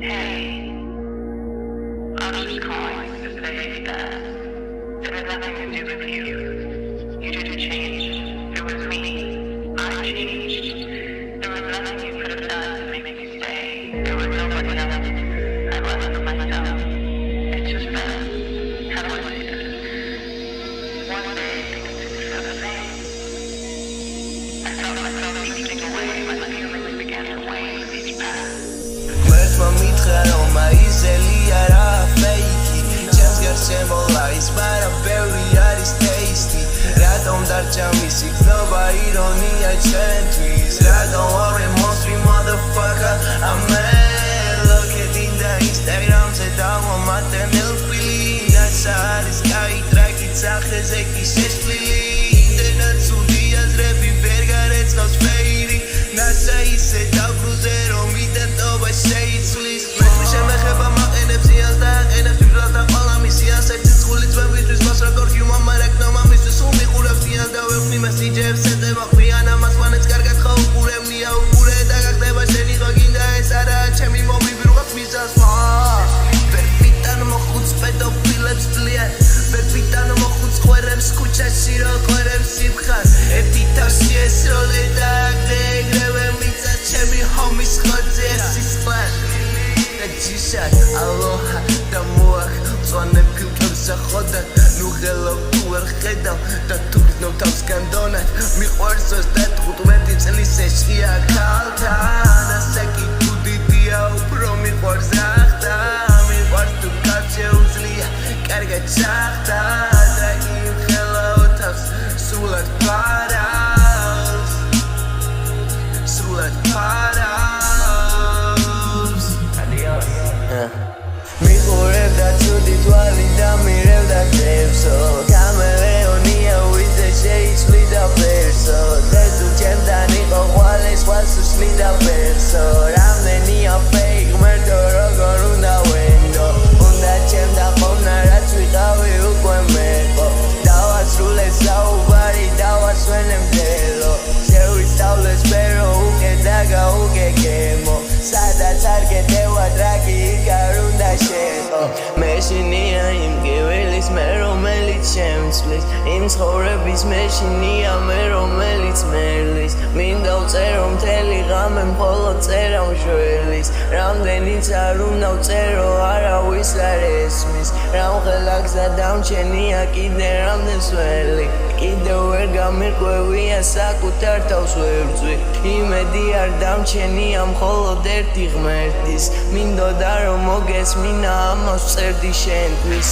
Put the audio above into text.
Hey, I'm just calling to say that it has nothing to do with you. You didn't change. It was me. I changed. There was nothing you could have done to make me stay. There was nobody else. I left for myself. It's just that, how do I say this? One day, things didn't feel the same. I felt myself eating away. My feelings began to wane with each pass. Maizeli ara fake Chance garchemo lies bara ბევრი არის tasty Radom darcha misi knova ironia chentries Radom worry monstry motherfucker I'm mad Look at in the Instagram se damo maten elfili Nasa არის კაი ტრაკი სახეზე კი შეშლილი დენად სუდი აზრები ვერ გარეცხავს ფეირი Nasa ისე დაბრუზე რომ მიდენტობა შეიცვლის შემეხება მაყენებს იანს და აყენებს ვიბრალს და ყველა მისიანს ერთი ცხული წვევისთვის მას როგორ ჰიუმან მარაკნო მამისთვის სულ მიყურებს იანს და ვეხვი მასიჯებს წერდება ხვიან ამას მანეც კარგად ხო უყურებნია უყურე და გახდება შენი ხო გინდა ეს არაა ჩემი მომიბირვას მისას ვერ ვიტან მოხუც პედოფილებს ძლიან ვერ ვიტან მოხუც ხვერებს ქუჩაში რო ხვერებს სიფხას ერთი თავში ესროლე და აგრეგრევე მიწას ჩემი ჰომის ხოძე სისხლად Jishak, aloha, da moach Zwanem filtrem zachodat Nu hello, tu erchedam Da turit no tam skandonat Mi chwarsos da tchut Umetim celi se shia kalta Da seki tu didia Upro mi chwars achta Mi chwars tu kache uzlia Karga chachta Da im hello tavs Sulat paraus Sulat paraus მიყურებდა ცუდი თვალი და მირევდა თევსო გამელეონია ვიზე შეიცვლიდა ფერსო დედუ ჩემთან იყო ხვალეს ხვალს უშლიდა ფერსო რამდენია ფეიქ მერდო როგორ უნდა ვენდო უნდა ჩემთან ყოფნა რაც ვიყავი უკვე მეყო დავასრულე საუბარი დავასვენე მდელო შევისწავლე სფერო უკე და გაუგეგემო სადაც არ გეტევა დრაკი იქარ უნდა შეყო მეშინია იმ გივილის მე რომელიც შემცვლის იმ ცხოვრების მეშინია მე რომელიც მერლის მინდა ვწერო მთელი ღამე მხოლოდ წერა მშველის რამდენიც არ უნდა ვწერო არავის არ ესმის რამხელა გზა დამჩენია კიდე რამდენს ველი კიდევ ვერ გამირკვევია საკუთარ თავს ვერ ვწვი იმედი არ დამჩენია მხოლოდ ერთი ღმერთის მინდოდა რომ მოგესმინა ამას ვწერდი შენთვის